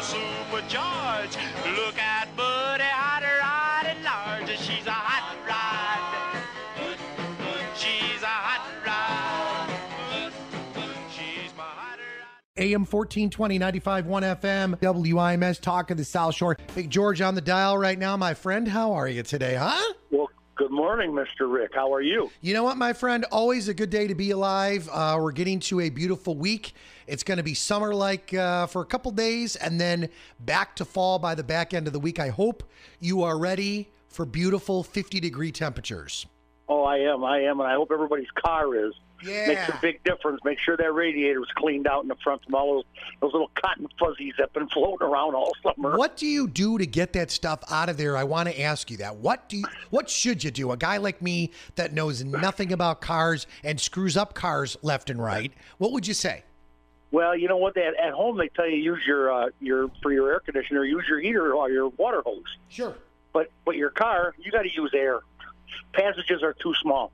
Super George. Look at Buddy, hot rod and large. She's a hot rod. She's a hot rod. She's my hot rod. AM 1420, 95.1 FM, WIMS, Talk of the South Shore. Big George on the dial right now. My friend, how are you today, huh? Well, good morning, Mr. Rick. How are you? You know what, my friend? Always a good day to be alive. We're getting to a beautiful week. It's going to be summer-like for a couple days and then back to fall by the back end of the week. I hope you are ready for beautiful 50-degree temperatures. Oh, I am, and I hope everybody's car is. Yeah. Makes a big difference. Make sure that radiator's cleaned out in the front from all those little cotton fuzzies that have been floating around all summer. What do you do to get that stuff out of there? I want to ask you that. What should you do? A guy like me that knows nothing about cars and screws up cars left and right, what would you say? Well, you know what? At home they tell you use your for your air conditioner, use your heater or your water hose. Sure. But your car, you got to use air. Passages are too small.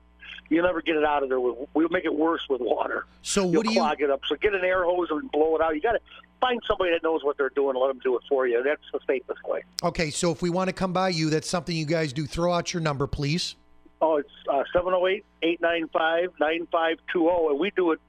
You'll never get it out of there. We'll make it worse with water. So You'll clog it up. So get an air hose and blow it out. You got to find somebody that knows what they're doing and let them do it for you. That's the safest way. Okay, so if we want to come by you, that's something you guys do. Throw out your number, please. Oh, it's 708-895-9520, and we do it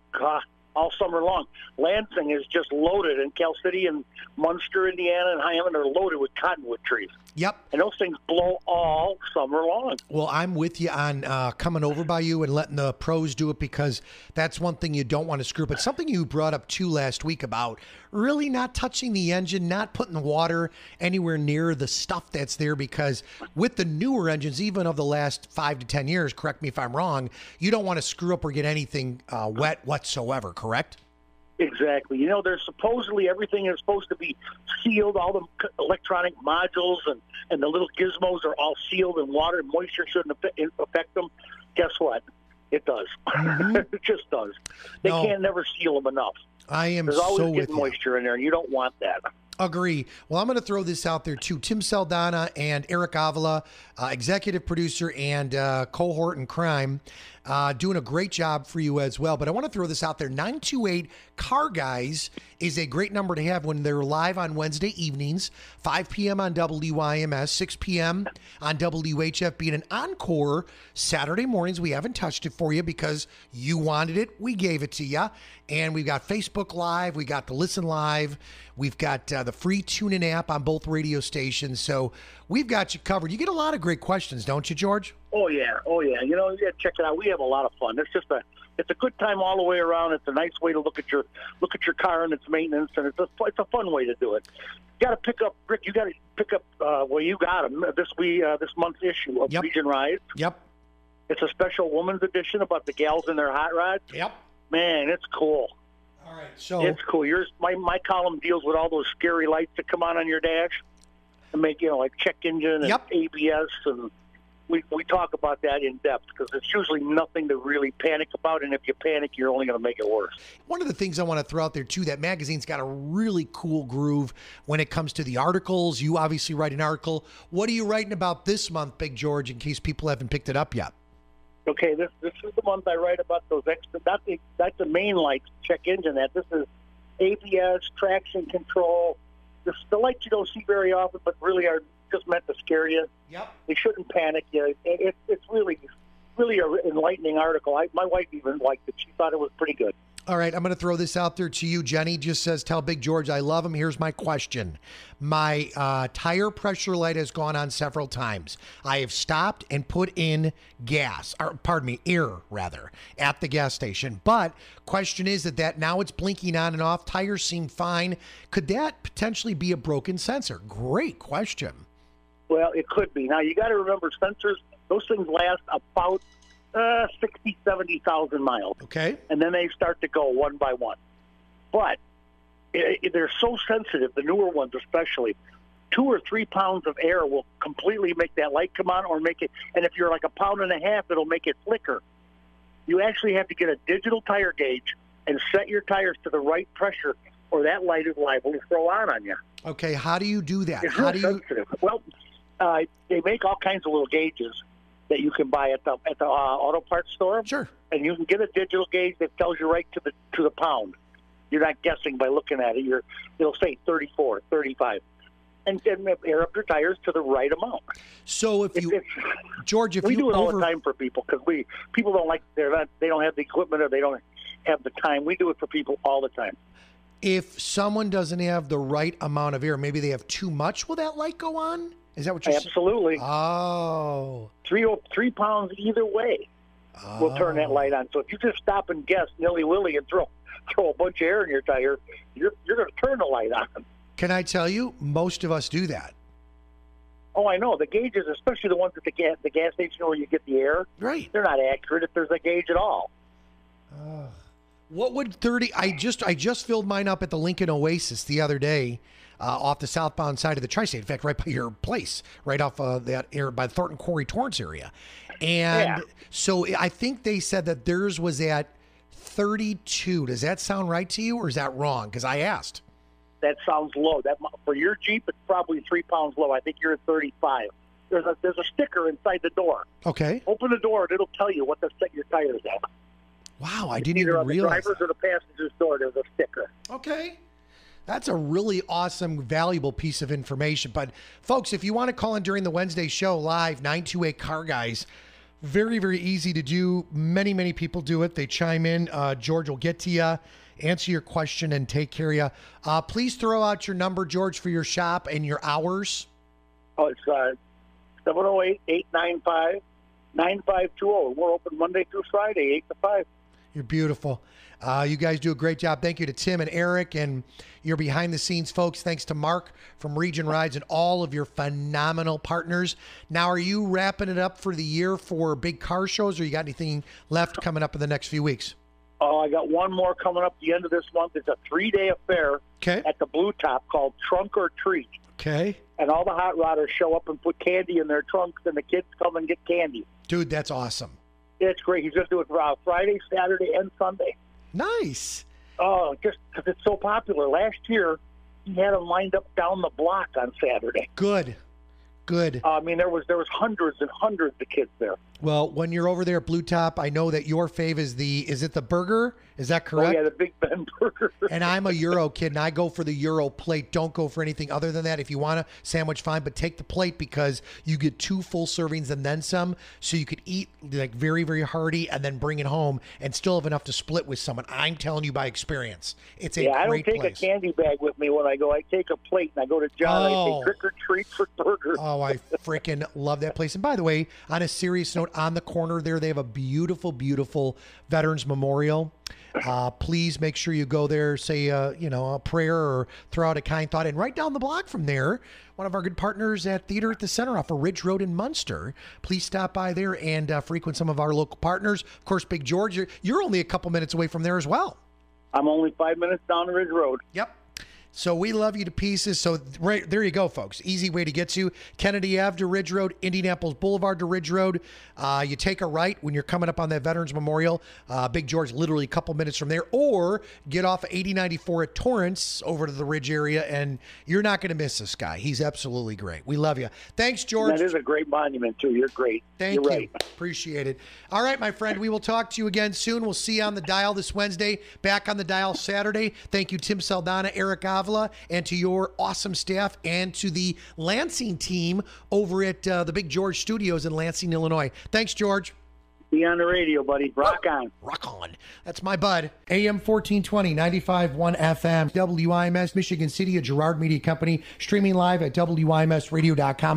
all summer long. Lansing is just loaded, and Cal City and Munster, Indiana, and Hyman are loaded with cottonwood trees. Yep. And those things blow all summer long. Well, I'm with you on coming over by you and letting the pros do it, because that's one thing you don't want to screw up. But something you brought up, too, last week about really not touching the engine, not putting the water anywhere near the stuff that's there, because with the newer engines, even of the last 5 to 10 years, correct me if I'm wrong, you don't want to screw up or get anything wet whatsoever, correct? Exactly. You know, there's supposedly everything is supposed to be sealed. All the electronic modules and the little gizmos are all sealed in water, and moisture shouldn't affect them. Guess what? It does. Mm-hmm. It just does. They can't never seal them enough. There's always getting moisture in there, and you don't want that. Agree. Well, I'm going to throw this out there, too. Tim Saldana and Eric Avila, executive producer and cohort in crime, doing a great job for you as well. But I want to throw this out there. 928 Car Guys is a great number to have when they're live on Wednesday evenings, 5 p.m. on WIMS, 6 p.m. on WHFB, and an encore Saturday mornings. We haven't touched it for you because you wanted it. We gave it to you. And we've got Facebook Live. We got the Listen Live. We've got the free TuneIn app on both radio stations. So we've got you covered. You get a lot of great questions, don't you, George? Oh, yeah. You know, yeah, check it out. We have a lot of fun. It's a good time all the way around. It's a nice way to look at your car and its maintenance, and it's a fun way to do it. You got to pick up, Rick. You got to pick up. You got them this month's issue of Region Rise. Yep. It's a special women's edition about the gals in their hot rods. Yep. Man, it's cool. All right, so it's cool. My column deals with all those scary lights that come on your dash and make, like check engine and ABS, and we talk about that in depth because it's usually nothing to really panic about, and if you panic, you're only going to make it worse. One of the things I want to throw out there too, that magazine's got a really cool groove when it comes to the articles. You obviously write an article. What are you writing about this month, Big George, in case people haven't picked it up yet? Okay, this is the month I write about those extra. That's the main lights, check engine. This is ABS, traction control. The lights you don't see very often, but really are just meant to scare you. Yep. They shouldn't panic you. It's really an enlightening article. My wife even liked it. She thought it was pretty good. All right, I'm going to throw this out there to you. Jenny just says, tell Big George I love him. Here's my question. My tire pressure light has gone on several times. I have stopped and put in air, at the gas station. But question is that now it's blinking on and off. Tires seem fine. Could that potentially be a broken sensor? Great question. Well, it could be. Now, you got to remember sensors, those things last about 60, 70,000 miles. Okay. And then they start to go one by one. But they're so sensitive, the newer ones especially. 2 or 3 pounds of air will completely make that light come on or make it, and if you're like 1.5 pounds, it'll make it flicker. You actually have to get a digital tire gauge and set your tires to the right pressure, or that light is liable to throw on you. Okay, how do you do that? It's real sensitive. Well, they make all kinds of little gauges that you can buy at the auto parts store. Sure. And you can get a digital gauge that tells you right to the pound. You're not guessing by looking at it. It'll say 34, 35. And air up your tires to the right amount. So George, we do it all the time for people because people don't like they don't have the equipment or they don't have the time. We do it for people all the time. If someone doesn't have the right amount of air, maybe they have too much, will that light go on? Is that what you're saying? Absolutely. Oh. 3 pounds either way will turn that light on. So if you just stop and guess nilly-willy and throw a bunch of air in your tire, you're going to turn the light on. Can I tell you, most of us do that. Oh, I know. The gauges, especially the ones at the gas station where you get the air, right? They're not accurate if there's a gauge at all. What would 30? I just filled mine up at the Lincoln Oasis the other day, off the southbound side of the tri-state. In fact, right by your place, right off that area by the Thornton Quarry Torrance area. And so I think they said that theirs was at 32. Does that sound right to you, or is that wrong? Because I asked. That sounds low. That for your Jeep, it's probably 3 pounds low. I think you're at 35. There's a sticker inside the door. Okay. Open the door, and it'll tell you what to set your tires at. Wow, I didn't even realize. Either on the driver's or the passenger's door, there's a sticker. Okay. That's a really awesome, valuable piece of information. But, folks, if you want to call in during the Wednesday show live, 928 Car Guys, very, very easy to do. Many, many people do it. They chime in. George will get to you, answer your question, and take care of you. Please throw out your number, George, for your shop and your hours. Oh, it's 708-895-9520. We're open Monday through Friday, 8 to 5. You're beautiful. You guys do a great job. Thank you to Tim and Eric and your behind-the-scenes folks. Thanks to Mark from Region Rides and all of your phenomenal partners. Now, are you wrapping it up for the year for big car shows, or you got anything left coming up in the next few weeks? Oh, I got one more coming up the end of this month. It's a 3-day affair at the Blue Top called Trunk or Treat. Okay. And all the hot rodders show up and put candy in their trunks, and the kids come and get candy. Dude, that's awesome. It's great. He's going to do it Friday, Saturday, and Sunday. Nice. Oh, just because it's so popular. Last year, he had them lined up down the block on Saturday. Good. I mean, there was hundreds and hundreds of kids there. Well, when you're over there at Blue Top, I know that your fave is it the burger? Is that correct? Oh, yeah, the Big Ben burger. And I'm a Euro kid, and I go for the Euro plate. Don't go for anything other than that. If you want a sandwich, fine, but take the plate because you get 2 full servings and then some, so you could eat like very, very hearty and then bring it home and still have enough to split with someone. I'm telling you by experience. It's a great place. I don't take a candy bag with me when I go. I take a plate, and I go to John. I say trick or treat for burgers. Oh, I freaking love that place. And by the way, on a serious note, on the corner there, they have a beautiful, beautiful Veterans Memorial. Please make sure you go there, say, a prayer or throw out a kind thought. And right down the block from there, one of our good partners at Theater at the Center off of Ridge Road in Munster. Please stop by there and frequent some of our local partners. Of course, Big George, you're only a couple minutes away from there as well. I'm only 5 minutes down Ridge Road. Yep. So we love you to pieces. So right there you go, folks. Easy way to get to Kennedy Ave to Ridge Road, Indianapolis Boulevard to Ridge Road. You take a right when you're coming up on that Veterans Memorial. Big George, literally a couple minutes from there. Or get off 8094 at Torrance over to the Ridge area, and you're not going to miss this guy. He's absolutely great. We love you. Thanks, George. That is a great monument, too. You're great. Thank you. Right. Appreciate it. All right, my friend. We will talk to you again soon. We'll see you on the dial this Wednesday. Back on the dial Saturday. Thank you, Tim Saldana, Eric Avila, and to your awesome staff, and to the Lansing team over at the Big George Studios in Lansing, Illinois. Thanks, George. Be on the radio, buddy. Rock on. Rock on. That's my bud. AM 1420, 95.1 FM, WIMS, Michigan City, a Girard Media Company, streaming live at WIMSradio.com.